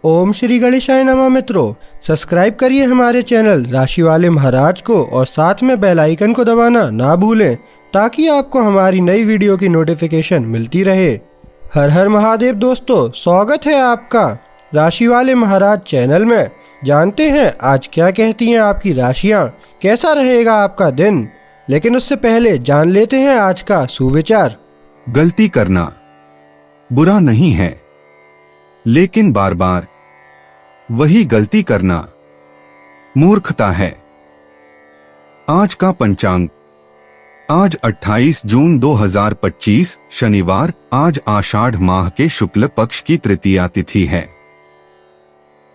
ओम श्री गणेशाय नमः। मित्रों, सब्सक्राइब करिए हमारे चैनल राशि वाले महाराज को और साथ में बेल आइकन को दबाना ना भूलें ताकि आपको हमारी नई वीडियो की नोटिफिकेशन मिलती रहे। हर हर महादेव दोस्तों, स्वागत है आपका राशि वाले महाराज चैनल में। जानते हैं आज क्या कहती हैं आपकी राशियां, कैसा रहेगा आपका दिन। लेकिन उससे पहले जान लेते हैं आज का सुविचार। गलती करना बुरा नहीं है, लेकिन बार बार वही गलती करना मूर्खता है। आज का पंचांग, आज 28 जून 2025 शनिवार। आज आषाढ़ माह के शुक्ल पक्ष की तृतीया तिथि है।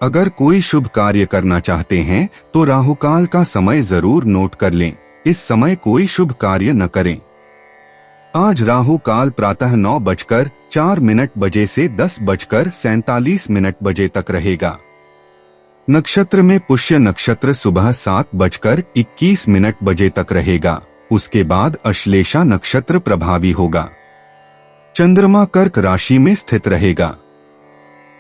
अगर कोई शुभ कार्य करना चाहते हैं तो राहुकाल का समय जरूर नोट कर लें। इस समय कोई शुभ कार्य न करें। आज राहु काल प्रातः 9:04 बजे से 10:47 बजे तक रहेगा। नक्षत्र में पुष्य नक्षत्र सुबह 7:21 बजे तक रहेगा। उसके बाद अश्लेषा नक्षत्र प्रभावी होगा। चंद्रमा कर्क राशि में स्थित रहेगा।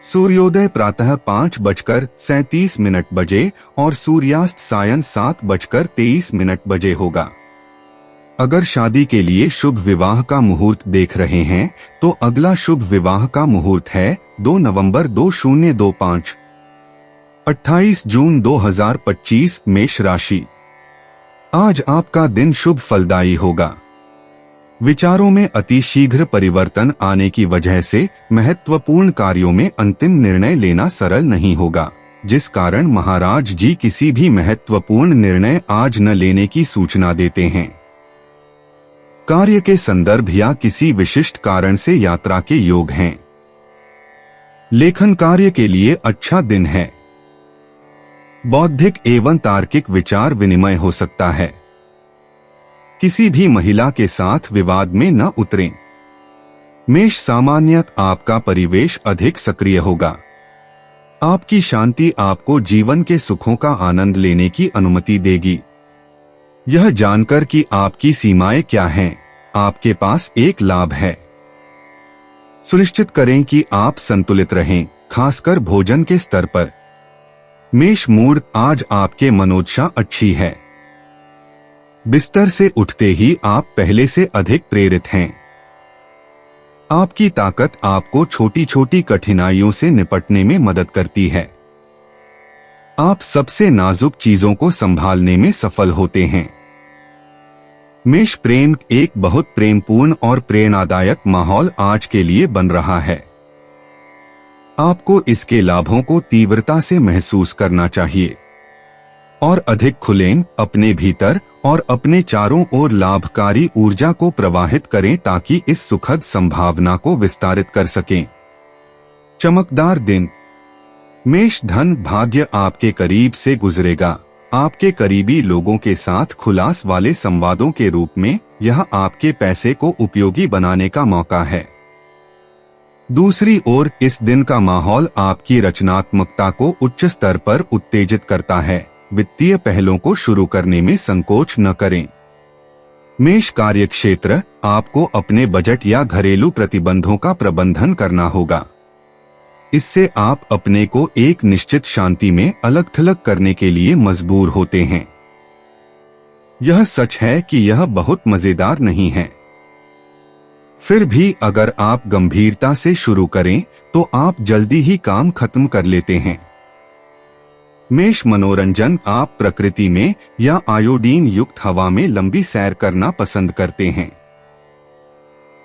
सूर्योदय प्रातः 5:37 बजे और सूर्यास्त सायं 7:23 बजे होगा। अगर शादी के लिए शुभ विवाह का मुहूर्त देख रहे हैं तो अगला शुभ विवाह का मुहूर्त है 2 नवंबर 2025। 28 जून 2025 मेष राशि। आज आपका दिन शुभ फलदायी होगा। विचारों में अति शीघ्र परिवर्तन आने की वजह से महत्वपूर्ण कार्यों में अंतिम निर्णय लेना सरल नहीं होगा, जिस कारण महाराज जी किसी भी महत्वपूर्ण निर्णय आज न लेने की सूचना देते हैं। कार्य के संदर्भ या किसी विशिष्ट कारण से यात्रा के योग हैं। लेखन कार्य के लिए अच्छा दिन है। बौद्धिक एवं तार्किक विचार विनिमय हो सकता है। किसी भी महिला के साथ विवाद में न उतरें। मेष सामान्यतः आपका परिवेश अधिक सक्रिय होगा। आपकी शांति आपको जीवन के सुखों का आनंद लेने की अनुमति देगी। यह जानकर कि आपकी सीमाएं क्या हैं, आपके पास एक लाभ है। सुनिश्चित करें कि आप संतुलित रहें, खासकर भोजन के स्तर पर। मेष मूड, आज आपके मनोदशा अच्छी है। बिस्तर से उठते ही आप पहले से अधिक प्रेरित हैं। आपकी ताकत आपको छोटी छोटी कठिनाइयों से निपटने में मदद करती है। आप सबसे नाजुक चीजों को संभालने में सफल होते हैं। मेष प्रेम, एक बहुत प्रेमपूर्ण और प्रेरणादायक माहौल आज के लिए बन रहा है। आपको इसके लाभों को तीव्रता से महसूस करना चाहिए और अधिक खुलें। अपने भीतर और अपने चारों ओर लाभकारी ऊर्जा को प्रवाहित करें ताकि इस सुखद संभावना को विस्तारित कर सकें। चमकदार दिन। मेष धन भाग्य आपके करीब से गुजरेगा। आपके करीबी लोगों के साथ खुलास वाले संवादों के रूप में यह आपके पैसे को उपयोगी बनाने का मौका है। दूसरी ओर इस दिन का माहौल आपकी रचनात्मकता को उच्च स्तर पर उत्तेजित करता है। वित्तीय पहलों को शुरू करने में संकोच न करें। मेष कार्यक्षेत्र, आपको अपने बजट या घरेलू प्रतिबंधों का प्रबंधन करना होगा। इससे आप अपने को एक निश्चित शांति में अलग थलग करने के लिए मजबूर होते हैं। यह सच है कि यह बहुत मजेदार नहीं है। फिर भी अगर आप गंभीरता से शुरू करें तो आप जल्दी ही काम खत्म कर लेते हैं। मेष मनोरंजन, आप प्रकृति में या आयोडीन युक्त हवा में लंबी सैर करना पसंद करते हैं।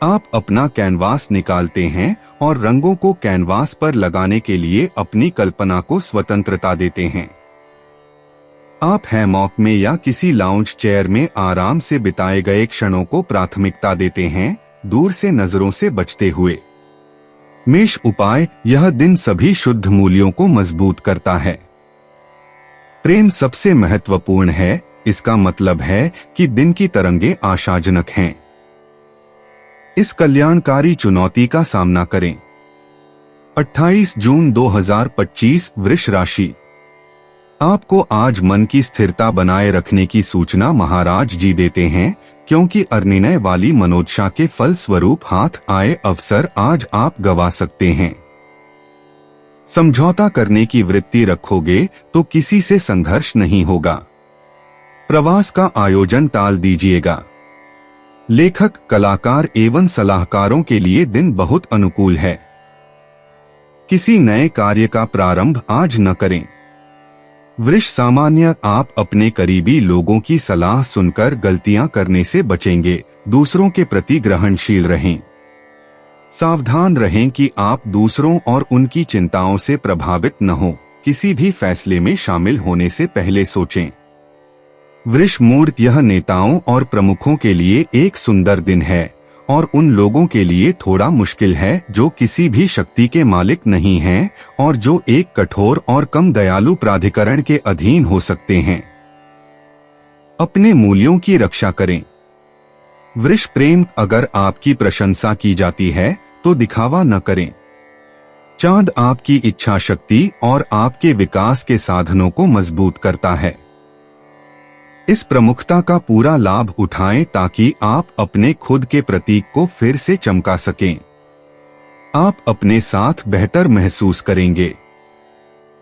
आप अपना कैनवास निकालते हैं और रंगों को कैनवास पर लगाने के लिए अपनी कल्पना को स्वतंत्रता देते हैं। आप हैमॉक में या किसी लाउंज चेयर में आराम से बिताए गए क्षणों को प्राथमिकता देते हैं, दूर से नजरों से बचते हुए। मेष उपाय, यह दिन सभी शुद्ध मूल्यों को मजबूत करता है। प्रेम सबसे महत्वपूर्ण है। इसका मतलब है कि दिन की तरंगें आशाजनक हैं। इस कल्याणकारी चुनौती का सामना करें। 28 जून 2025 वृष राशि। आपको आज मन की स्थिरता बनाए रखने की सूचना महाराज जी देते हैं, क्योंकि अनिर्णय वाली मनोदशा के फल स्वरूप हाथ आए अवसर आज आप गवा सकते हैं। समझौता करने की वृत्ति रखोगे तो किसी से संघर्ष नहीं होगा। प्रवास का आयोजन टाल दीजिएगा। लेखक, कलाकार एवं सलाहकारों के लिए दिन बहुत अनुकूल है। किसी नए कार्य का प्रारंभ आज न करें। वृष सामान्य, आप अपने करीबी लोगों की सलाह सुनकर गलतियां करने से बचेंगे। दूसरों के प्रति ग्रहणशील रहें। सावधान रहें कि आप दूसरों और उनकी चिंताओं से प्रभावित न हो। किसी भी फैसले में शामिल होने से पहले सोचें। वृष मूड, यह नेताओं और प्रमुखों के लिए एक सुंदर दिन है और उन लोगों के लिए थोड़ा मुश्किल है जो किसी भी शक्ति के मालिक नहीं हैं और जो एक कठोर और कम दयालु प्राधिकरण के अधीन हो सकते हैं। अपने मूल्यों की रक्षा करें। वृष प्रेम, अगर आपकी प्रशंसा की जाती है तो दिखावा न करें। चांद आपकी इच्छा शक्ति और आपके विकास के साधनों को मजबूत करता है। इस प्रमुखता का पूरा लाभ उठाएं ताकि आप अपने खुद के प्रतीक को फिर से चमका सकें। आप अपने साथ बेहतर महसूस करेंगे।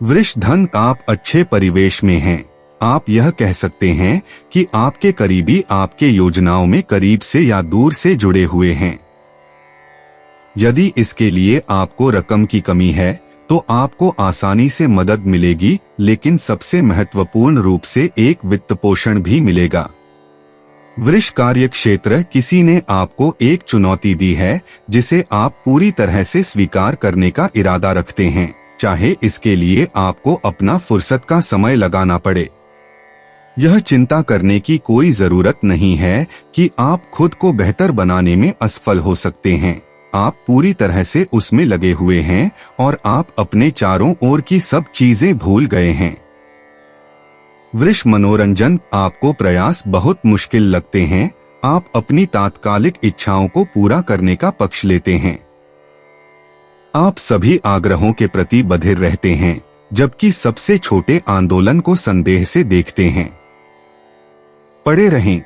वृष धन, आप अच्छे परिवेश में हैं। आप यह कह सकते हैं कि आपके करीबी आपके योजनाओं में करीब से या दूर से जुड़े हुए हैं। यदि इसके लिए आपको रकम की कमी है तो आपको आसानी से मदद मिलेगी, लेकिन सबसे महत्वपूर्ण रूप से एक वित्त पोषण भी मिलेगा। वृष कार्य क्षेत्र, किसी ने आपको एक चुनौती दी है जिसे आप पूरी तरह से स्वीकार करने का इरादा रखते हैं, चाहे इसके लिए आपको अपना फुर्सत का समय लगाना पड़े। यह चिंता करने की कोई जरूरत नहीं है कि आप खुद को बेहतर बनाने में असफल हो सकते हैं। आप पूरी तरह से उसमें लगे हुए हैं और आप अपने चारों ओर की सब चीजें भूल गए हैं। वृष मनोरंजन, आपको प्रयास बहुत मुश्किल लगते हैं। आप अपनी तात्कालिक इच्छाओं को पूरा करने का पक्ष लेते हैं। आप सभी आग्रहों के प्रति बधिर रहते हैं, जबकि सबसे छोटे आंदोलन को संदेह से देखते हैं। पड़े रहें।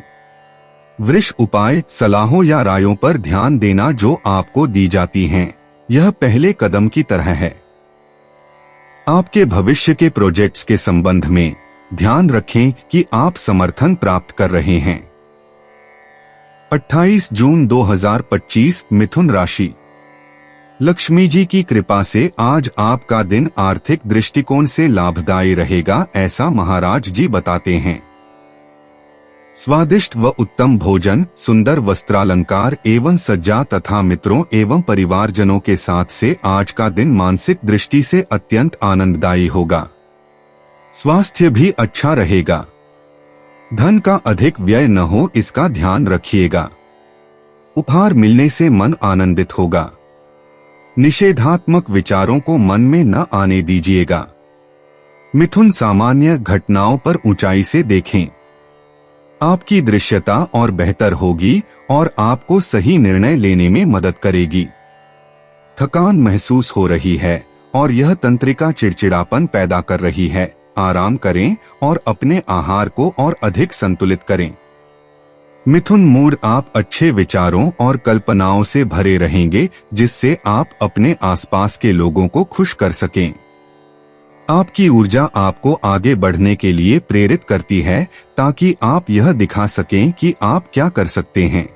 वृष उपाय, सलाहों या रायों पर ध्यान देना जो आपको दी जाती हैं। यह पहले कदम की तरह है। आपके भविष्य के प्रोजेक्ट्स के संबंध में ध्यान रखें कि आप समर्थन प्राप्त कर रहे हैं। 28 जून 2025, मिथुन राशि। लक्ष्मी जी की कृपा से आज आपका दिन आर्थिक दृष्टिकोण से लाभदायी रहेगा, ऐसा महाराज जी बताते हैं। स्वादिष्ट व उत्तम भोजन, सुंदर वस्त्रालंकार एवं सज्जा तथा मित्रों एवं परिवारजनों के साथ से आज का दिन मानसिक दृष्टि से अत्यंत आनंददायी होगा। स्वास्थ्य भी अच्छा रहेगा। धन का अधिक व्यय न हो, इसका ध्यान रखिएगा। उपहार मिलने से मन आनंदित होगा। निषेधात्मक विचारों को मन में न आने दीजिएगा। मिथुन सामान्य घटनाओं पर ऊंचाई से देखें। आपकी दृश्यता और बेहतर होगी और आपको सही निर्णय लेने में मदद करेगी। थकान महसूस हो रही है और यह तंत्रिका चिड़चिड़ापन पैदा कर रही है। आराम करें और अपने आहार को और अधिक संतुलित करें। मिथुन मूड, आप अच्छे विचारों और कल्पनाओं से भरे रहेंगे जिससे आप अपने आसपास के लोगों को खुश कर सकें। आपकी ऊर्जा आपको आगे बढ़ने के लिए प्रेरित करती है ताकि आप यह दिखा सकें कि आप क्या कर सकते हैं।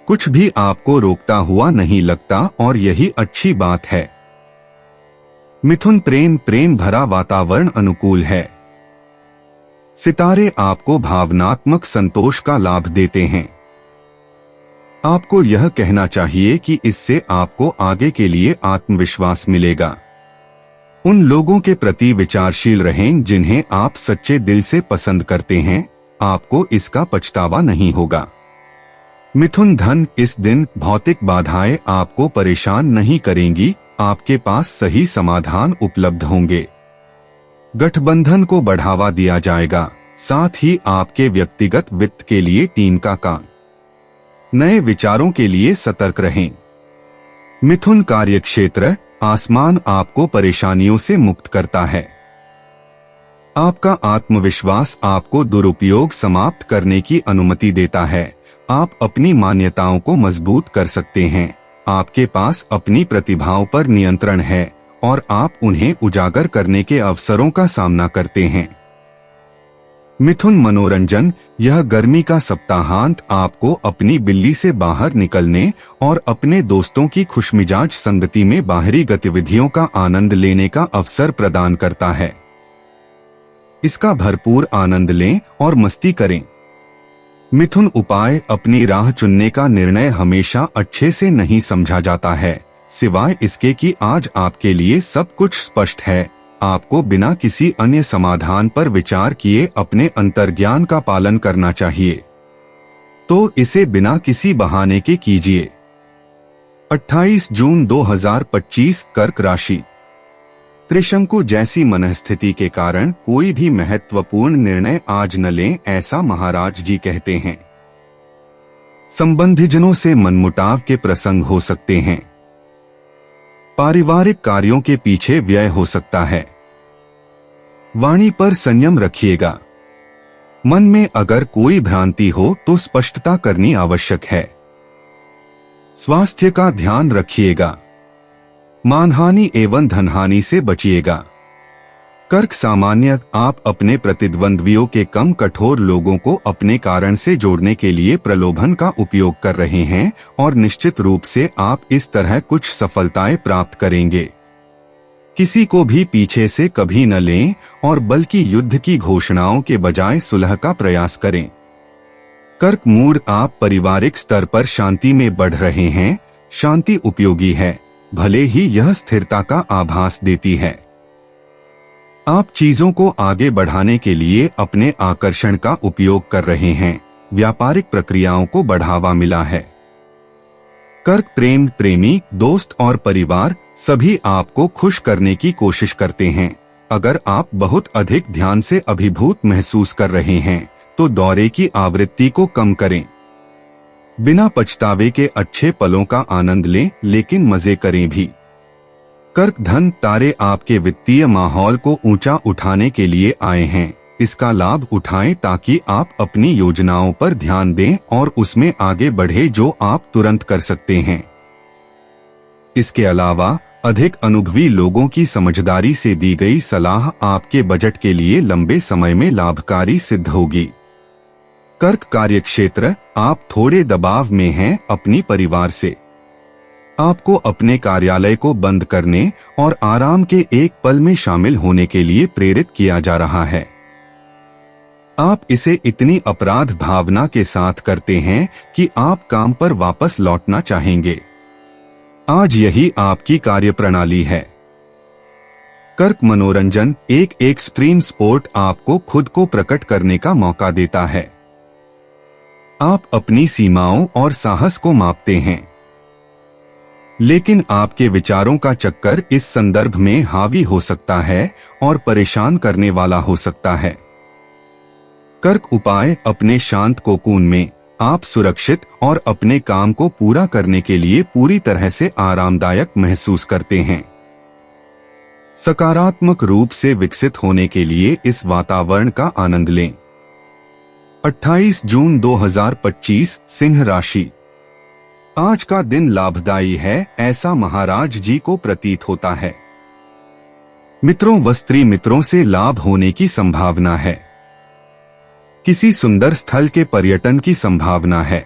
कुछ भी आपको रोकता हुआ नहीं लगता और यही अच्छी बात है। मिथुन प्रेम भरा वातावरण अनुकूल है। सितारे आपको भावनात्मक संतोष का लाभ देते हैं। आपको यह कहना चाहिए कि इससे आपको आगे के लिए आत्मविश्वास मिलेगा। उन लोगों के प्रति विचारशील रहें जिन्हें आप सच्चे दिल से पसंद करते हैं। आपको इसका पछतावा नहीं होगा। मिथुन धन, इस दिन भौतिक बाधाएं आपको परेशान नहीं करेंगी। आपके पास सही समाधान उपलब्ध होंगे। गठबंधन को बढ़ावा दिया जाएगा। साथ ही आपके व्यक्तिगत वित्त के लिए टीम का काम। नए विचारों के लिए सतर्क रहें। मिथुन कार्यक्षेत्र, आसमान आपको परेशानियों से मुक्त करता है। आपका आत्मविश्वास आपको दुरुपयोग समाप्त करने की अनुमति देता है। आप अपनी मान्यताओं को मजबूत कर सकते हैं। आपके पास अपनी प्रतिभाओं पर नियंत्रण है और आप उन्हें उजागर करने के अवसरों का सामना करते हैं। मिथुन मनोरंजन, यह गर्मी का सप्ताहांत आपको अपनी बिल्ली से बाहर निकलने और अपने दोस्तों की खुशमिजाज संगति में बाहरी गतिविधियों का आनंद लेने का अवसर प्रदान करता है। इसका भरपूर आनंद लें और मस्ती करें। मिथुन उपाय, अपनी राह चुनने का निर्णय हमेशा अच्छे से नहीं समझा जाता है, सिवाय इसके कि आज आपके लिए सब कुछ स्पष्ट है। आपको बिना किसी अन्य समाधान पर विचार किए अपने अंतर्ज्ञान का पालन करना चाहिए, तो इसे बिना किसी बहाने के कीजिए। 28 जून 2025 कर्क राशि। त्रिशंकु जैसी मनस्थिति के कारण कोई भी महत्वपूर्ण निर्णय आज न लें, ऐसा महाराज जी कहते हैं। संबंधीजनों से मनमुटाव के प्रसंग हो सकते हैं। पारिवारिक कार्यों के पीछे व्यय हो सकता है। वाणी पर संयम रखिएगा। मन में अगर कोई भ्रांति हो तो स्पष्टता करनी आवश्यक है। स्वास्थ्य का ध्यान रखिएगा। मानहानि एवं धनहानि से बचिएगा। कर्क सामान्य, आप अपने प्रतिद्वंद्वियों के कम कठोर लोगों को अपने कारण से जोड़ने के लिए प्रलोभन का उपयोग कर रहे हैं और निश्चित रूप से आप इस तरह कुछ सफलताएं प्राप्त करेंगे। किसी को भी पीछे से कभी न लें और बल्कि युद्ध की घोषणाओं के बजाय सुलह का प्रयास करें। कर्क मूड, आप पारिवारिक स्तर पर शांति में बढ़ रहे हैं। शांति उपयोगी है, भले ही यह स्थिरता का आभास देती है। आप चीजों को आगे बढ़ाने के लिए अपने आकर्षण का उपयोग कर रहे हैं। व्यापारिक प्रक्रियाओं को बढ़ावा मिला है। कर्क प्रेम, प्रेमी, दोस्त और परिवार सभी आपको खुश करने की कोशिश करते हैं। अगर आप बहुत अधिक ध्यान से अभिभूत महसूस कर रहे हैं तो दौरे की आवृत्ति को कम करें। बिना पछतावे के अच्छे पलों का आनंद लें, लेकिन मजे करें भी। कर्क धन, तारे आपके वित्तीय माहौल को ऊंचा उठाने के लिए आए हैं। इसका लाभ उठाएं ताकि आप अपनी योजनाओं पर ध्यान दें और उसमें आगे बढ़े जो आप तुरंत कर सकते हैं। इसके अलावा अधिक अनुभवी लोगों की समझदारी से दी गई सलाह आपके बजट के लिए लंबे समय में लाभकारी सिद्ध होगी। कर्क कार्यक्षेत्र, आप थोड़े दबाव में हैं अपनी परिवार से। आपको अपने कार्यालय को बंद करने और आराम के एक पल में शामिल होने के लिए प्रेरित किया जा रहा है। आप इसे इतनी अपराध भावना के साथ करते हैं कि आप काम पर वापस लौटना चाहेंगे। आज यही आपकी कार्यप्रणाली है। कर्क मनोरंजन, एक एक्सट्रीम स्पोर्ट आपको खुद को प्रकट करने का मौका देता है। आप अपनी सीमाओं और साहस को मापते हैं, लेकिन आपके विचारों का चक्कर इस संदर्भ में हावी हो सकता है और परेशान करने वाला हो सकता है। कर्क उपाय, अपने शांत कोकून में आप सुरक्षित और अपने काम को पूरा करने के लिए पूरी तरह से आरामदायक महसूस करते हैं। सकारात्मक रूप से विकसित होने के लिए इस वातावरण का आनंद लें। 28 जून 2025 सिंह राशि। आज का दिन लाभदायी है, ऐसा महाराज जी को प्रतीत होता है। मित्रों व स्त्री मित्रों से लाभ होने की संभावना है। किसी सुंदर स्थल के पर्यटन की संभावना है।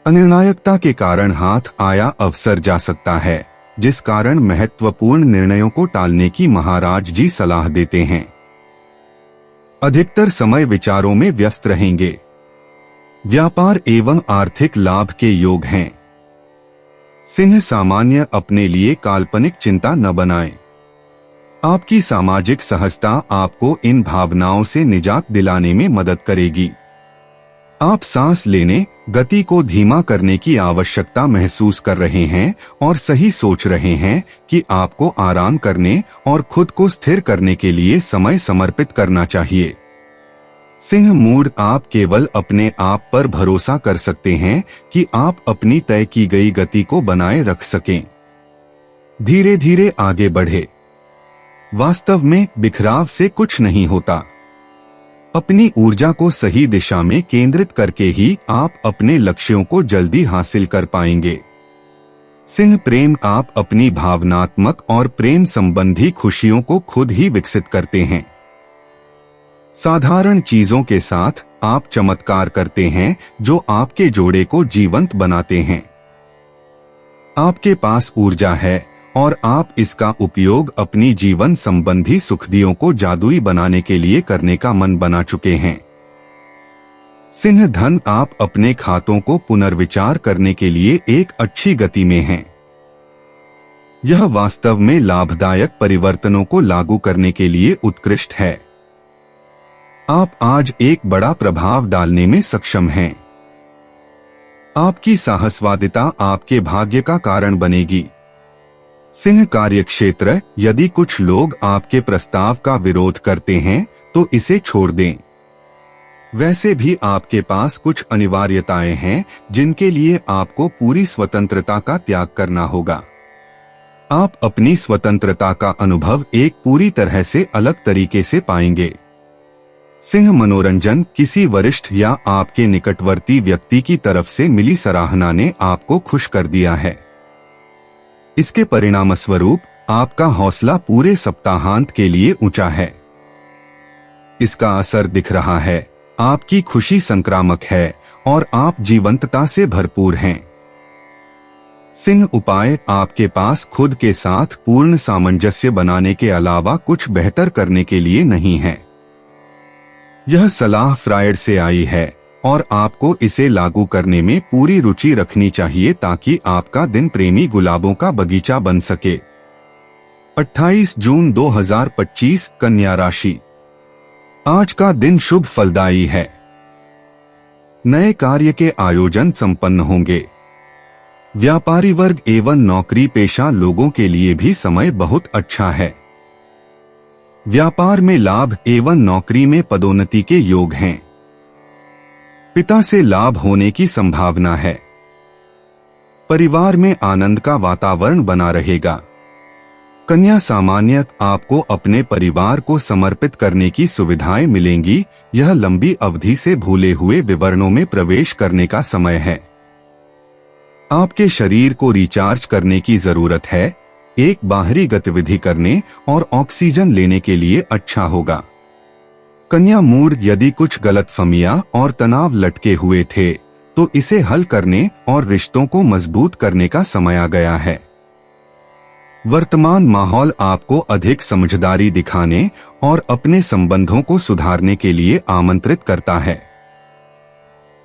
अनिर्णायकता के कारण हाथ आया अवसर जा सकता है, जिस कारण महत्वपूर्ण निर्णयों को टालने की महाराज जी सलाह देते हैं। अधिकतर समय विचारों में व्यस्त रहेंगे। व्यापार एवं आर्थिक लाभ के योग हैं। सिंह सामान्य, अपने लिए काल्पनिक चिंता न बनाएं। आपकी सामाजिक सहजता आपको इन भावनाओं से निजात दिलाने में मदद करेगी। आप सांस लेने, गति को धीमा करने की आवश्यकता महसूस कर रहे हैं और सही सोच रहे हैं कि आपको आराम करने और खुद को स्थिर करने के लिए समय समर्पित करना चाहिए। सिंह मूड, आप केवल अपने आप पर भरोसा कर सकते हैं कि आप अपनी तय की गई गति को बनाए रख सकें। धीरे धीरे आगे बढ़े। वास्तव में बिखराव से कुछ नहीं होता। अपनी ऊर्जा को सही दिशा में केंद्रित करके ही आप अपने लक्ष्यों को जल्दी हासिल कर पाएंगे। सिंह प्रेम, आप अपनी भावनात्मक और प्रेम संबंधी खुशियों को खुद ही विकसित करते हैं। साधारण चीजों के साथ आप चमत्कार करते हैं जो आपके जोड़े को जीवंत बनाते हैं। आपके पास ऊर्जा है और आप इसका उपयोग अपनी जीवन संबंधी सुखदियों को जादुई बनाने के लिए करने का मन बना चुके हैं। सिंह धन, आप अपने खातों को पुनर्विचार करने के लिए एक अच्छी गति में हैं। यह वास्तव में लाभदायक परिवर्तनों को लागू करने के लिए उत्कृष्ट है। आप आज एक बड़ा प्रभाव डालने में सक्षम हैं। आपकी साहसवादिता आपके भाग्य का कारण बनेगी। सिंह कार्यक्षेत्र, यदि कुछ लोग आपके प्रस्ताव का विरोध करते हैं तो इसे छोड़ दें। वैसे भी आपके पास कुछ अनिवार्यताएं हैं जिनके लिए आपको पूरी स्वतंत्रता का त्याग करना होगा। आप अपनी स्वतंत्रता का अनुभव एक पूरी तरह से अलग तरीके से पाएंगे। सिंह मनोरंजन, किसी वरिष्ठ या आपके निकटवर्ती व्यक्ति की तरफ से मिली सराहना ने आपको खुश कर दिया है। इसके परिणामस्वरूप आपका हौसला पूरे सप्ताहांत के लिए ऊंचा है। इसका असर दिख रहा है। आपकी खुशी संक्रामक है और आप जीवंतता से भरपूर हैं। सिंह उपाय, आपके पास खुद के साथ पूर्ण सामंजस्य बनाने के अलावा कुछ बेहतर करने के लिए नहीं है। यह सलाह फ्रायड से आई है और आपको इसे लागू करने में पूरी रुचि रखनी चाहिए ताकि आपका दिन प्रेमी गुलाबों का बगीचा बन सके। 28 जून 2025, कन्या राशि। आज का दिन शुभ फलदायी है। नए कार्य के आयोजन संपन्न होंगे। व्यापारी वर्ग एवं नौकरी पेशा लोगों के लिए भी समय बहुत अच्छा है। व्यापार में लाभ एवं नौकरी में पदोन्नति के योग हैं। पिता से लाभ होने की संभावना है। परिवार में आनंद का वातावरण बना रहेगा। कन्या सामान्य, आपको अपने परिवार को समर्पित करने की सुविधाएं मिलेंगी। यह लंबी अवधि से भूले हुए विवरणों में प्रवेश करने का समय है। आपके शरीर को रिचार्ज करने की जरूरत है। एक बाहरी गतिविधि करने और ऑक्सीजन लेने के लिए अच्छा होगा। कन्या मूड, यदि कुछ गलतफहमियां और तनाव लटके हुए थे तो इसे हल करने और रिश्तों को मजबूत करने का समय आ गया है। वर्तमान माहौल आपको अधिक समझदारी दिखाने और अपने संबंधों को सुधारने के लिए आमंत्रित करता है।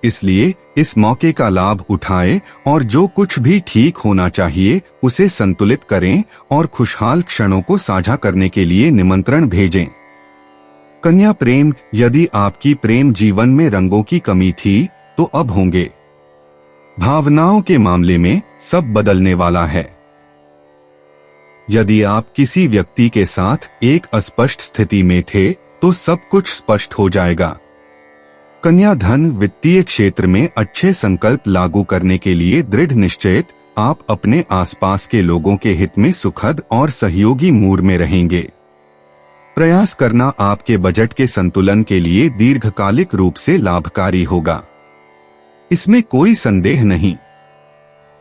इसलिए इस मौके का लाभ उठाएं और जो कुछ भी ठीक होना चाहिए उसे संतुलित करें और खुशहाल क्षणों को साझा करने के लिए निमंत्रण भेजें। कन्या प्रेम, यदि आपकी प्रेम जीवन में रंगों की कमी थी तो अब होंगे। भावनाओं के मामले में सब बदलने वाला है। यदि आप किसी व्यक्ति के साथ एक अस्पष्ट स्थिति में थे तो सब कुछ स्पष्ट हो जाएगा। कन्या धन, वित्तीय क्षेत्र में अच्छे संकल्प लागू करने के लिए दृढ़ निश्चयित, आप अपने आसपास के लोगों के हित में सुखद और सहयोगी मूड में रहेंगे। प्रयास करना आपके बजट के संतुलन के लिए दीर्घकालिक रूप से लाभकारी होगा, इसमें कोई संदेह नहीं।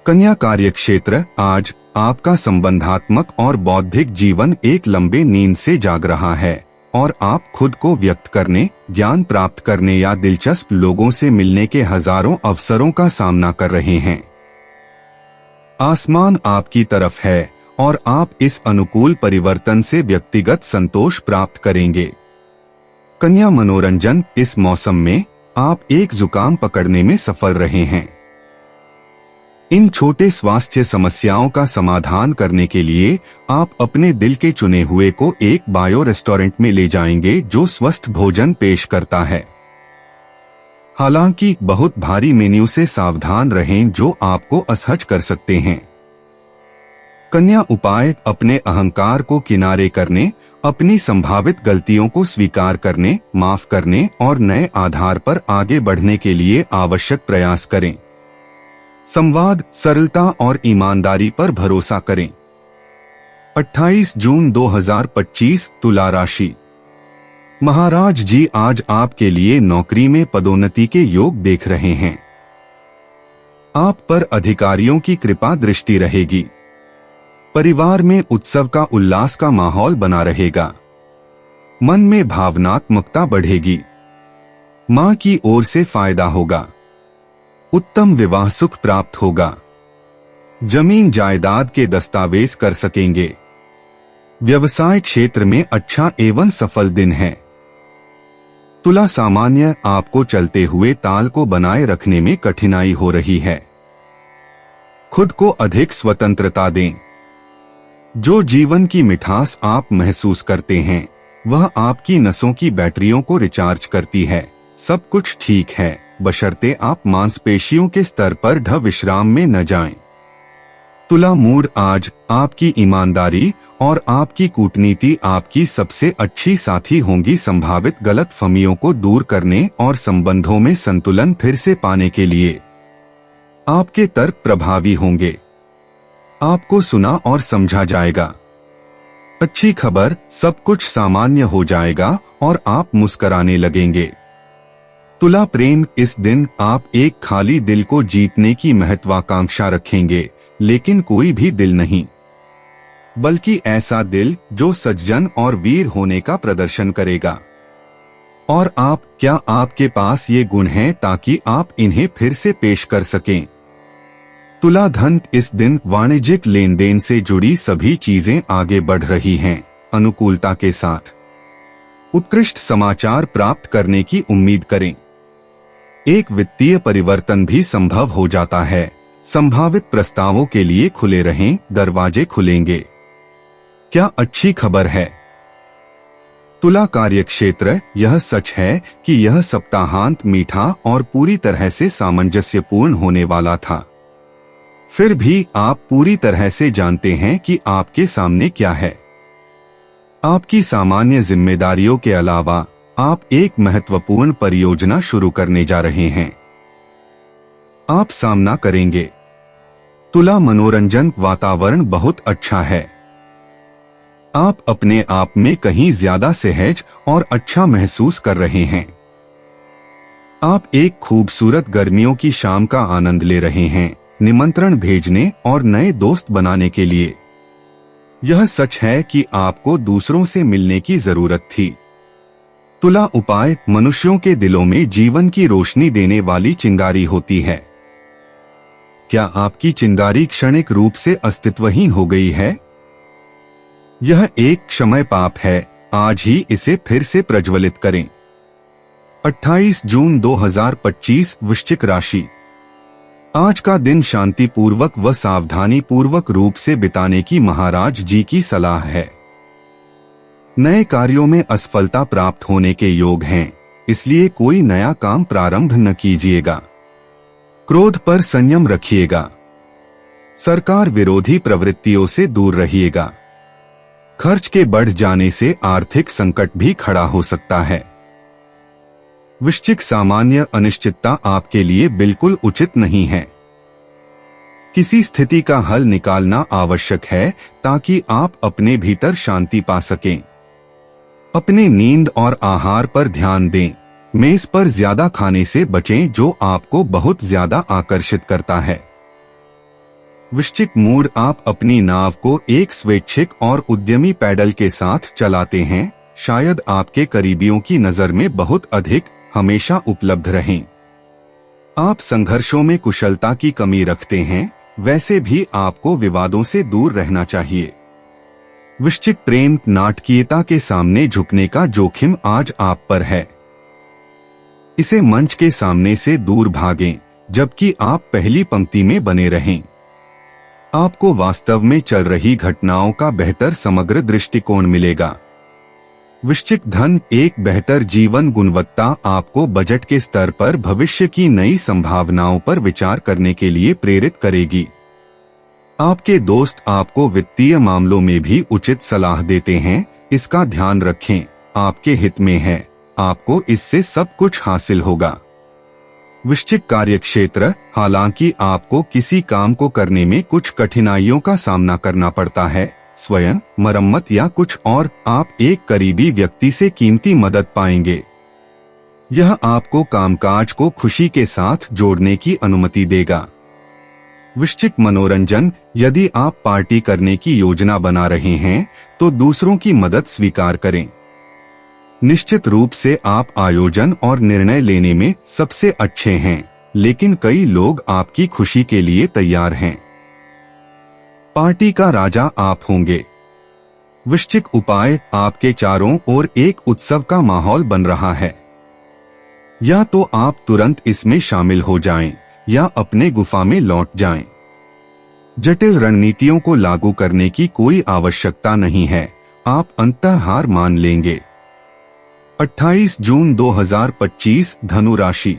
कन्या कार्यक्षेत्र, आज आपका संबंधात्मक और बौद्धिक जीवन एक लंबे नींद से जाग रहा है और आप खुद को व्यक्त करने, ज्ञान प्राप्त करने या दिलचस्प लोगों से मिलने के हजारों अवसरों का सामना कर रहे हैं। आसमान आपकी तरफ है और आप इस अनुकूल परिवर्तन से व्यक्तिगत संतोष प्राप्त करेंगे। कन्या मनोरंजन, इस मौसम में आप एक जुकाम पकड़ने में सफल रहे हैं। इन छोटे स्वास्थ्य समस्याओं का समाधान करने के लिए आप अपने दिल के चुने हुए को एक बायो रेस्टोरेंट में ले जाएंगे जो स्वस्थ भोजन पेश करता है। हालांकि बहुत भारी मेन्यू से सावधान रहें जो आपको असहज कर सकते हैं। कन्या उपाय, अपने अहंकार को किनारे करने, अपनी संभावित गलतियों को स्वीकार करने, माफ करने और नए आधार पर आगे बढ़ने के लिए आवश्यक प्रयास करें। संवाद, सरलता और ईमानदारी पर भरोसा करें। 28 जून 2025, तुला राशि। महाराज जी, आज आपके लिए नौकरी में पदोन्नति के योग देख रहे हैं। आप पर अधिकारियों की कृपा दृष्टि रहेगी। परिवार में उत्सव का उल्लास का माहौल बना रहेगा। मन में भावनात्मकता बढ़ेगी। मां की ओर से फायदा होगा। उत्तम विवाह सुख प्राप्त होगा। जमीन जायदाद के दस्तावेज कर सकेंगे। व्यवसाय क्षेत्र में अच्छा एवं सफल दिन है। तुला सामान्य आपको चलते हुए ताल को बनाए रखने में कठिनाई हो रही है। खुद को अधिक स्वतंत्रता दें। जो जीवन की मिठास आप महसूस करते हैं वह आपकी नसों की बैटरियों को रिचार्ज करती है। सब कुछ ठीक है, बशर्ते आप मांसपेशियों के स्तर पर ढ विश्राम में न जाएं। तुला मूड आज आपकी ईमानदारी और आपकी कूटनीति आपकी सबसे अच्छी साथी होंगी। संभावित गलतफहमियों को दूर करने और संबंधों में संतुलन फिर से पाने के लिए आपके तर्क प्रभावी होंगे। आपको सुना और समझा जाएगा। अच्छी खबर, सब कुछ सामान्य हो जाएगा और आप मुस्कुराने लगेंगे। तुला प्रेम, इस दिन आप एक खाली दिल को जीतने की महत्वाकांक्षा रखेंगे, लेकिन कोई भी दिल नहीं, बल्कि ऐसा दिल जो सज्जन और वीर होने का प्रदर्शन करेगा। और क्या आपके पास ये गुण हैं ताकि आप इन्हें फिर से पेश कर सकें? तुला धन, इस दिन वाणिज्यिक लेन देन से जुड़ी सभी चीजें आगे बढ़ रही हैं। अनुकूलता के साथ उत्कृष्ट समाचार प्राप्त करने की उम्मीद करें। एक वित्तीय परिवर्तन भी संभव हो जाता है। संभावित प्रस्तावों के लिए खुले रहें, दरवाजे खुलेंगे। क्या अच्छी खबर है? तुला कार्यक्षेत्र, यह सच है कि यह सप्ताहांत मीठा और पूरी तरह से सामंजस्यपूर्ण होने वाला था। फिर भी आप पूरी तरह से जानते हैं कि आपके सामने क्या है। आपकी सामान्य जिम्मेदारियों के अलावा आप एक महत्वपूर्ण परियोजना शुरू करने जा रहे हैं। आप सामना करेंगे। तुला मनोरंजन वातावरण बहुत अच्छा है। आप अपने आप में कहीं ज्यादा सहज और अच्छा महसूस कर रहे हैं। आप एक खूबसूरत गर्मियों की शाम का आनंद ले रहे हैं, निमंत्रण भेजने और नए दोस्त बनाने के लिए। यह सच है कि आपको दूसरों से मिलने की जरूरत थी। तुला उपाय, मनुष्यों के दिलों में जीवन की रोशनी देने वाली चिंगारी होती है। क्या आपकी चिंगारी क्षणिक रूप से अस्तित्वहीन हो गई है? यह एक क्षमय पाप है। आज ही इसे फिर से प्रज्वलित करें। 28 जून 2025 वृश्चिक राशि। आज का दिन शांतिपूर्वक व सावधानी पूर्वक रूप से बिताने की महाराज जी की सलाह है। नए कार्यों में असफलता प्राप्त होने के योग हैं, इसलिए कोई नया काम प्रारंभ न कीजिएगा। क्रोध पर संयम रखिएगा। सरकार विरोधी प्रवृत्तियों से दूर रहिएगा। खर्च के बढ़ जाने से आर्थिक संकट भी खड़ा हो सकता है। वृश्चिक, सामान्य अनिश्चितता आपके लिए बिल्कुल उचित नहीं है। किसी स्थिति का हल निकालना आवश्यक है ताकि आप अपने भीतर शांति पा सकें। अपने नींद और आहार पर ध्यान दें। मेज पर ज्यादा खाने से बचें जो आपको बहुत ज्यादा आकर्षित करता है। वृश्चिक मूड, आप अपनी नाव को एक स्वैच्छिक और उद्यमी पैडल के साथ चलाते हैं। शायद आपके करीबियों की नजर में बहुत अधिक हमेशा उपलब्ध रहें। आप संघर्षों में कुशलता की कमी रखते हैं, वैसे भी आपको विवादों से दूर रहना चाहिए। वृश्चिक प्रेम, नाटकीयता के सामने झुकने का जोखिम आज आप पर है। इसे मंच के सामने से दूर भागें, जबकि आप पहली पंक्ति में बने रहें। आपको वास्तव में चल रही घटनाओं का बेहतर समग्र दृष्टिकोण मिलेगा। वृश्चिक धन, एक बेहतर जीवन गुणवत्ता आपको बजट के स्तर पर भविष्य की नई संभावनाओं पर विचार करने के लिए प्रेरित करेगी। आपके दोस्त आपको वित्तीय मामलों में भी उचित सलाह देते हैं, इसका ध्यान रखें, आपके हित में है, आपको इससे सब कुछ हासिल होगा। वृश्चिक कार्यक्षेत्र, हालांकि आपको किसी काम को करने में कुछ कठिनाइयों का सामना करना पड़ता है, स्वयं मरम्मत या कुछ और, आप एक करीबी व्यक्ति से कीमती मदद पाएंगे। यह आपको कामकाज को खुशी के साथ जोड़ने की अनुमति देगा। वृश्चिक मनोरंजन, यदि आप पार्टी करने की योजना बना रहे हैं तो दूसरों की मदद स्वीकार करें। निश्चित रूप से आप आयोजन और निर्णय लेने में सबसे अच्छे हैं, लेकिन कई लोग आपकी खुशी के लिए तैयार हैं। पार्टी का राजा आप होंगे। वृश्चिक उपाय, आपके चारों ओर एक उत्सव का माहौल बन रहा है। या तो आप तुरंत इसमें शामिल हो जाएं या अपने गुफा में लौट जाएं। जटिल रणनीतियों को लागू करने की कोई आवश्यकता नहीं है, आप अंततः हार मान लेंगे। 28 जून 2025 धनु राशि।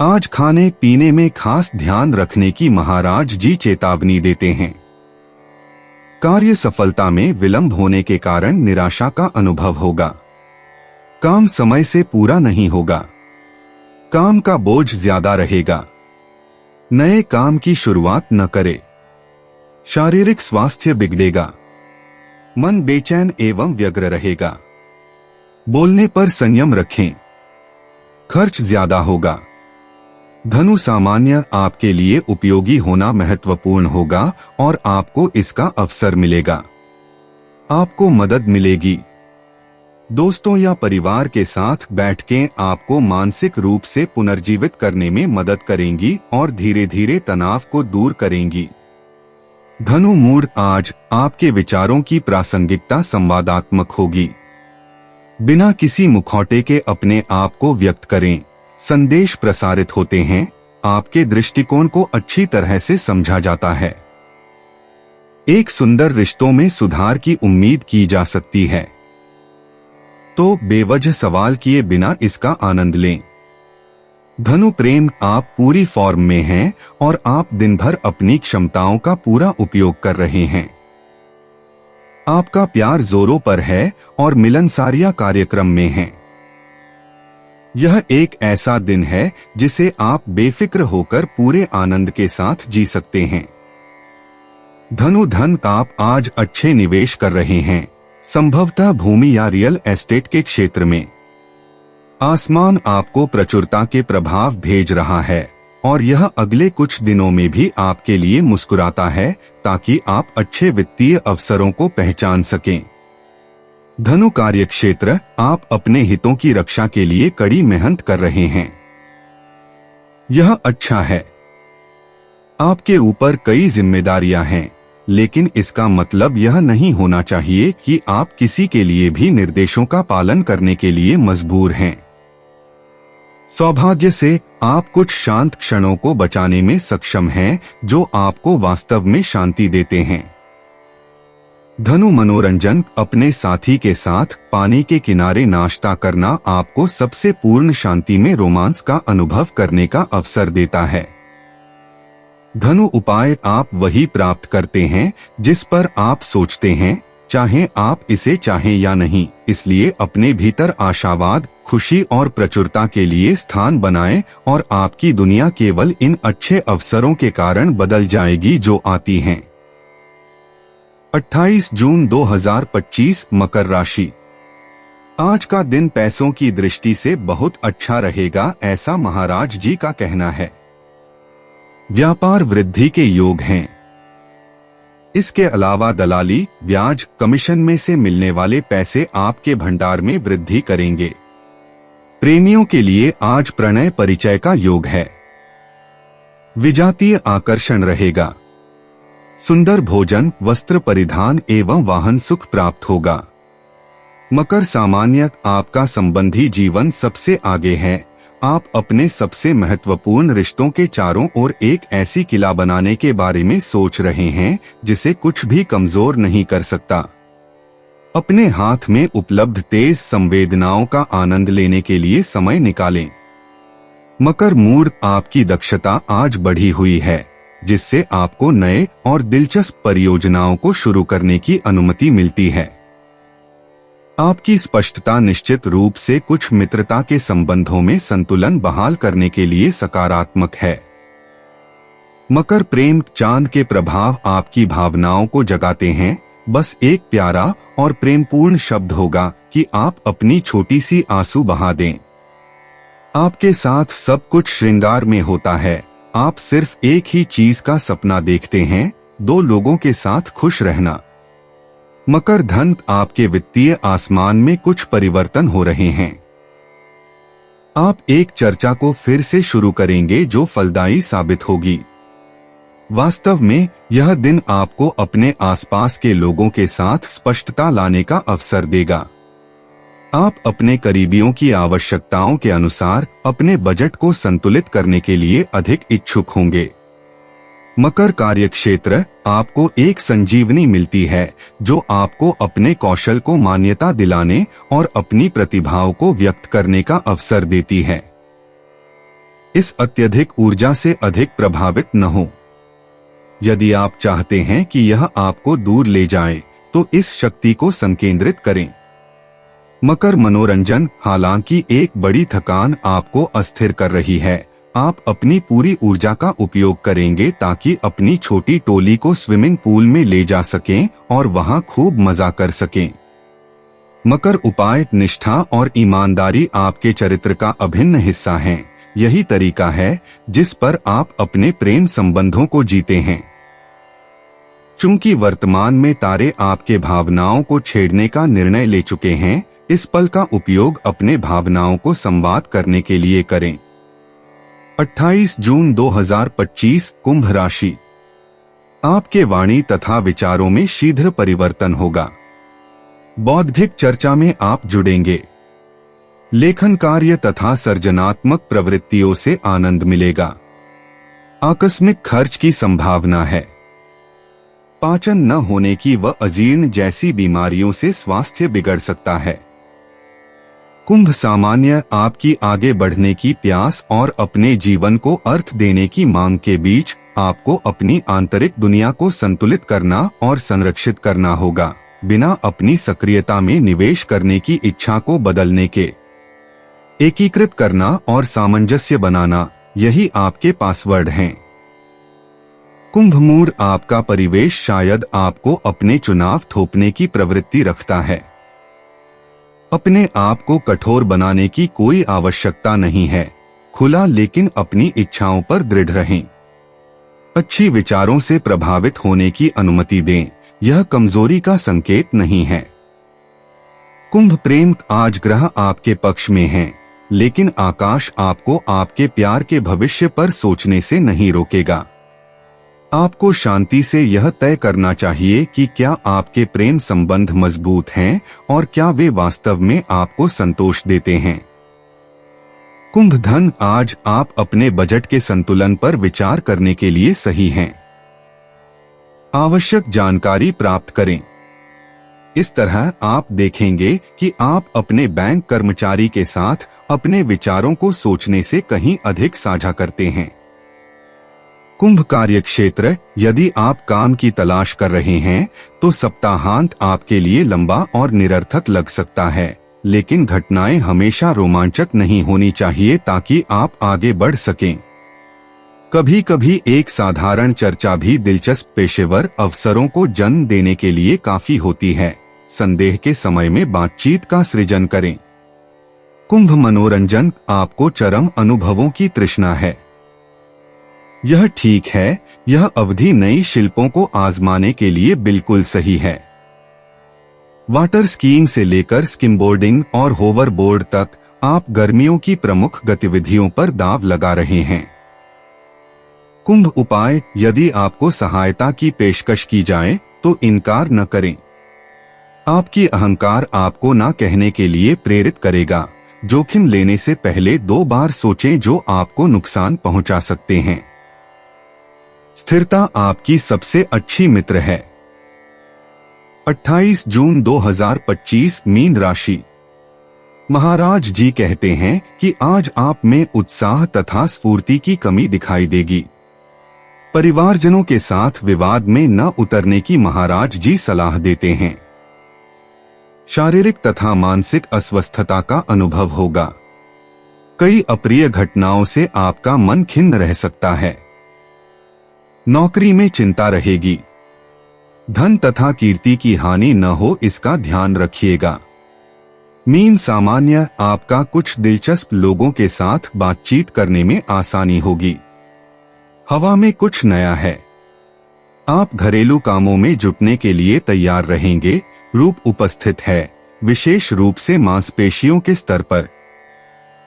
आज खाने पीने में खास ध्यान रखने की महाराज जी चेतावनी देते हैं। कार्य सफलता में विलंब होने के कारण निराशा का अनुभव होगा। काम समय से पूरा नहीं होगा। काम का बोझ ज्यादा रहेगा। नए काम की शुरुआत न करें। शारीरिक स्वास्थ्य बिगड़ेगा। मन बेचैन एवं व्यग्र रहेगा। बोलने पर संयम रखें। खर्च ज्यादा होगा। धनु सामान्य, आपके लिए उपयोगी होना महत्वपूर्ण होगा और आपको इसका अवसर मिलेगा। आपको मदद मिलेगी। दोस्तों या परिवार के साथ बैठकें आपको मानसिक रूप से पुनर्जीवित करने में मदद करेंगी और धीरे धीरे तनाव को दूर करेंगी। धनु मूड, आज आपके विचारों की प्रासंगिकता संवादात्मक होगी। बिना किसी मुखौटे के अपने आप को व्यक्त करें। संदेश प्रसारित होते हैं। आपके दृष्टिकोण को अच्छी तरह से समझा जाता है। एक सुंदर रिश्तों में सुधार की उम्मीद की जा सकती है, तो बेवजह सवाल किए बिना इसका आनंद लें। धनु प्रेम, आप पूरी फॉर्म में हैं और आप दिन भर अपनी क्षमताओं का पूरा उपयोग कर रहे हैं। आपका प्यार जोरों पर है और मिलनसारिया कार्यक्रम में है। यह एक ऐसा दिन है जिसे आप बेफिक्र होकर पूरे आनंद के साथ जी सकते हैं। धनु धन, आप आज अच्छे निवेश कर रहे हैं, संभवतः भूमि या रियल एस्टेट के क्षेत्र में। आसमान आपको प्रचुरता के प्रभाव भेज रहा है और यह अगले कुछ दिनों में भी आपके लिए मुस्कुराता है ताकि आप अच्छे वित्तीय अवसरों को पहचान सकें। धनु कार्य क्षेत्र, आप अपने हितों की रक्षा के लिए कड़ी मेहनत कर रहे हैं। यह अच्छा है। आपके ऊपर कई जिम्मेदारियां हैं, लेकिन इसका मतलब यह नहीं होना चाहिए कि आप किसी के लिए भी निर्देशों का पालन करने के लिए मजबूर हैं। सौभाग्य से आप कुछ शांत क्षणों को बचाने में सक्षम हैं जो आपको वास्तव में शांति देते हैं। धनु मनोरंजन, अपने साथी के साथ पानी के किनारे नाश्ता करना आपको सबसे पूर्ण शांति में रोमांस का अनुभव करने का अवसर देता है। धनु उपाय, आप वही प्राप्त करते हैं जिस पर आप सोचते हैं, चाहे आप इसे चाहें या नहीं। इसलिए अपने भीतर आशावाद, खुशी और प्रचुरता के लिए स्थान बनाएं और आपकी दुनिया केवल इन अच्छे अवसरों के कारण बदल जाएगी जो आती हैं। 28 जून 2025 मकर राशि। आज का दिन पैसों की दृष्टि से बहुत अच्छा रहेगा, ऐसा महाराज जी का कहना है। व्यापार वृद्धि के योग हैं। इसके अलावा दलाली, ब्याज, कमीशन में से मिलने वाले पैसे आपके भंडार में वृद्धि करेंगे। प्रेमियों के लिए आज प्रणय परिचय का योग है। विजातीय आकर्षण रहेगा। सुंदर भोजन, वस्त्र परिधान एवं वाहन सुख प्राप्त होगा। मकर सामान्य, आपका संबंधी जीवन सबसे आगे है। आप अपने सबसे महत्वपूर्ण रिश्तों के चारों ओर एक ऐसी किला बनाने के बारे में सोच रहे हैं जिसे कुछ भी कमजोर नहीं कर सकता। अपने हाथ में उपलब्ध तेज संवेदनाओं का आनंद लेने के लिए समय निकालें। मकर मूड, आपकी दक्षता आज बढ़ी हुई है, जिससे आपको नए और दिलचस्प परियोजनाओं को शुरू करने की अनुमति मिलती है। आपकी स्पष्टता निश्चित रूप से कुछ मित्रता के संबंधों में संतुलन बहाल करने के लिए सकारात्मक है। मकर प्रेम, चांद के प्रभाव आपकी भावनाओं को जगाते हैं। बस एक प्यारा और प्रेमपूर्ण शब्द होगा कि आप अपनी छोटी सी आंसू बहा दें। आपके साथ सब कुछ श्रृंगार में होता है। आप सिर्फ एक ही चीज का सपना देखते हैं, 2 लोगों के साथ खुश रहना। मकर धन, आपके वित्तीय आसमान में कुछ परिवर्तन हो रहे हैं। आप एक चर्चा को फिर से शुरू करेंगे जो फलदायी साबित होगी। वास्तव में यह दिन आपको अपने आसपास के लोगों के साथ स्पष्टता लाने का अवसर देगा। आप अपने करीबियों की आवश्यकताओं के अनुसार अपने बजट को संतुलित करने के लिए अधिक इच्छुक होंगे। मकर कार्यक्षेत्र, आपको एक संजीवनी मिलती है जो आपको अपने कौशल को मान्यता दिलाने और अपनी प्रतिभाओं को व्यक्त करने का अवसर देती है। इस अत्यधिक ऊर्जा से अधिक प्रभावित न हो। यदि आप चाहते हैं कि यह आपको दूर ले जाए, तो इस शक्ति को संकेंद्रित करें। मकर मनोरंजन, हालांकि एक बड़ी थकान आपको अस्थिर कर रही है, आप अपनी पूरी ऊर्जा का उपयोग करेंगे ताकि अपनी छोटी टोली को स्विमिंग पूल में ले जा सकें और वहां खूब मजा कर सकें। मकर उपाय, निष्ठा और ईमानदारी आपके चरित्र का अभिन्न हिस्सा हैं। यही तरीका है जिस पर आप अपने प्रेम संबंधों को जीते हैं। चूंकि वर्तमान में तारे आपके भावनाओं को छेड़ने का निर्णय ले चुके हैं, इस पल का उपयोग अपने भावनाओं को संवाद करने के लिए करें। 28 जून 2025, कुंभ राशि। आपके वाणी तथा विचारों में शीघ्र परिवर्तन होगा। बौद्धिक चर्चा में आप जुड़ेंगे। लेखन कार्य तथा सृजनात्मक प्रवृत्तियों से आनंद मिलेगा। आकस्मिक खर्च की संभावना है। पाचन न होने की व अजीर्ण जैसी बीमारियों से स्वास्थ्य बिगड़ सकता है। कुंभ सामान्य, आपकी आगे बढ़ने की प्यास और अपने जीवन को अर्थ देने की मांग के बीच आपको अपनी आंतरिक दुनिया को संतुलित करना और संरक्षित करना होगा, बिना अपनी सक्रियता में निवेश करने की इच्छा को बदलने के। एकीकृत करना और सामंजस्य बनाना, यही आपके पासवर्ड हैं। कुंभ मूड, आपका परिवेश शायद आपको अपने चुनाव थोपने की प्रवृत्ति रखता है। अपने आप को कठोर बनाने की कोई आवश्यकता नहीं है। खुला लेकिन अपनी इच्छाओं पर दृढ़ रहें। अच्छी विचारों से प्रभावित होने की अनुमति दें, यह कमजोरी का संकेत नहीं है। कुंभ प्रेम, आज ग्रह आपके पक्ष में हैं, लेकिन आकाश आपको आपके प्यार के भविष्य पर सोचने से नहीं रोकेगा। आपको शांति से यह तय करना चाहिए कि क्या आपके प्रेम संबंध मजबूत हैं और क्या वे वास्तव में आपको संतोष देते हैं। कुंभ धन, आज आप अपने बजट के संतुलन पर विचार करने के लिए सही हैं। आवश्यक जानकारी प्राप्त करें। इस तरह आप देखेंगे कि आप अपने बैंक कर्मचारी के साथ अपने विचारों को सोचने से कहीं अधिक साझा करते हैं। कुंभ कार्यक्षेत्र, यदि आप काम की तलाश कर रहे हैं तो सप्ताहांत आपके लिए लंबा और निरर्थक लग सकता है, लेकिन घटनाएं हमेशा रोमांचक नहीं होनी चाहिए ताकि आप आगे बढ़ सकें। कभी कभी एक साधारण चर्चा भी दिलचस्प पेशेवर अवसरों को जन्म देने के लिए काफी होती है। संदेह के समय में बातचीत का सृजन करें। कुंभ मनोरंजन, आपको चरम अनुभवों की तृष्णा है। यह ठीक है, यह अवधि नई शिल्पों को आजमाने के लिए बिल्कुल सही है। वाटर स्कीइंग से लेकर स्किमबोर्डिंग और होवरबोर्ड तक आप गर्मियों की प्रमुख गतिविधियों पर दांव लगा रहे हैं। कुंभ उपाय, यदि आपको सहायता की पेशकश की जाए तो इनकार न करें। आपकी अहंकार आपको ना कहने के लिए प्रेरित करेगा। जोखिम लेने से पहले 2 बार सोचें जो आपको नुकसान पहुंचा सकते हैं। स्थिरता आपकी सबसे अच्छी मित्र है। 28 जून 2025, मीन राशि। महाराज जी कहते हैं कि आज आप में उत्साह तथा स्फूर्ति की कमी दिखाई देगी। परिवारजनों के साथ विवाद में न उतरने की महाराज जी सलाह देते हैं। शारीरिक तथा मानसिक अस्वस्थता का अनुभव होगा। कई अप्रिय घटनाओं से आपका मन खिन्न रह सकता है। नौकरी में चिंता रहेगी। धन तथा कीर्ति की हानि न हो, इसका ध्यान रखिएगा। मीन सामान्य, आपका कुछ दिलचस्प लोगों के साथ बातचीत करने में आसानी होगी। हवा में कुछ नया है। आप घरेलू कामों में जुटने के लिए तैयार रहेंगे। रूप उपस्थित है, विशेष रूप से मांसपेशियों के स्तर पर।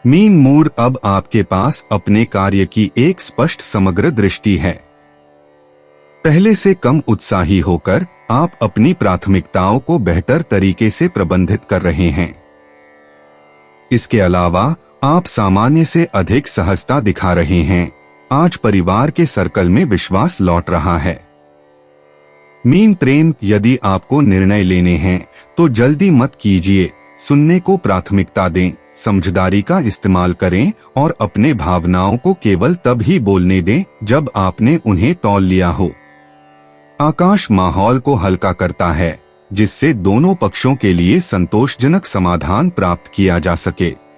मीन मूड, अब आपके पास अपने कार्य की एक स्पष्ट समग्र दृष्टि है। पहले से कम उत्साही होकर आप अपनी प्राथमिकताओं को बेहतर तरीके से प्रबंधित कर रहे हैं। इसके अलावा आप सामान्य से अधिक सहजता दिखा रहे हैं। आज परिवार के सर्कल में विश्वास लौट रहा है। मीन प्रेम, यदि आपको निर्णय लेने हैं तो जल्दी मत कीजिए। सुनने को प्राथमिकता दें, समझदारी का इस्तेमाल करें और अपने भावनाओं को केवल तब ही बोलने दें जब आपने उन्हें तौल लिया हो। आकाश माहौल को हल्का करता है, जिससे दोनों पक्षों के लिए संतोषजनक समाधान प्राप्त किया जा सके।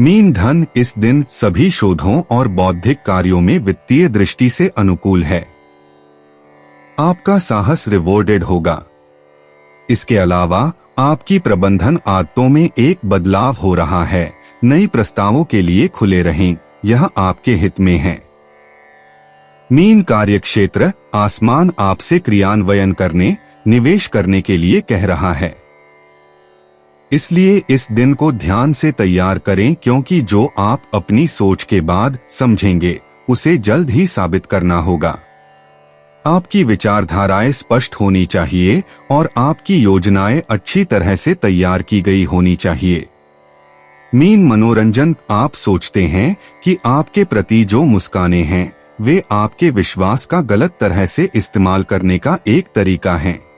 मीन धन, इस दिन सभी शोधों और बौद्धिक कार्यों में वित्तीय दृष्टि से अनुकूल है। आपका साहस रिवॉर्डेड होगा। इसके अलावा आपकी प्रबंधन आदतों में एक बदलाव हो रहा है। नई प्रस्तावों के लिए खुले रहें, यह आपके हित में है। मीन कार्यक्षेत्र, आसमान आपसे क्रियान्वयन करने, निवेश करने के लिए कह रहा है। इसलिए इस दिन को ध्यान से तैयार करें, क्योंकि जो आप अपनी सोच के बाद समझेंगे उसे जल्द ही साबित करना होगा। आपकी विचारधाराएं स्पष्ट होनी चाहिए और आपकी योजनाएं अच्छी तरह से तैयार की गई होनी चाहिए। मीन मनोरंजन, आप सोचते हैं कि आपके प्रति जो मुस्काने हैं वे आपके विश्वास का गलत तरह से इस्तेमाल करने का एक तरीका है।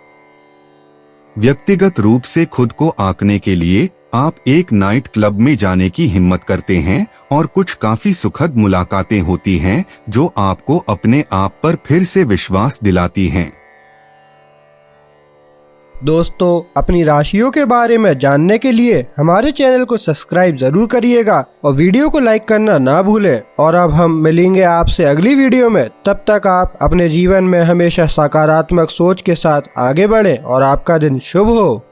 व्यक्तिगत रूप से खुद को आंकने के लिए आप एक नाइट क्लब में जाने की हिम्मत करते हैं और कुछ काफी सुखद मुलाकातें होती हैं जो आपको अपने आप पर फिर से विश्वास दिलाती हैं। दोस्तों, अपनी राशियों के बारे में जानने के लिए हमारे चैनल को सब्सक्राइब जरूर करिएगा और वीडियो को लाइक करना ना भूलें। और अब हम मिलेंगे आपसे अगली वीडियो में। तब तक आप अपने जीवन में हमेशा सकारात्मक सोच के साथ आगे बढ़ें और आपका दिन शुभ हो।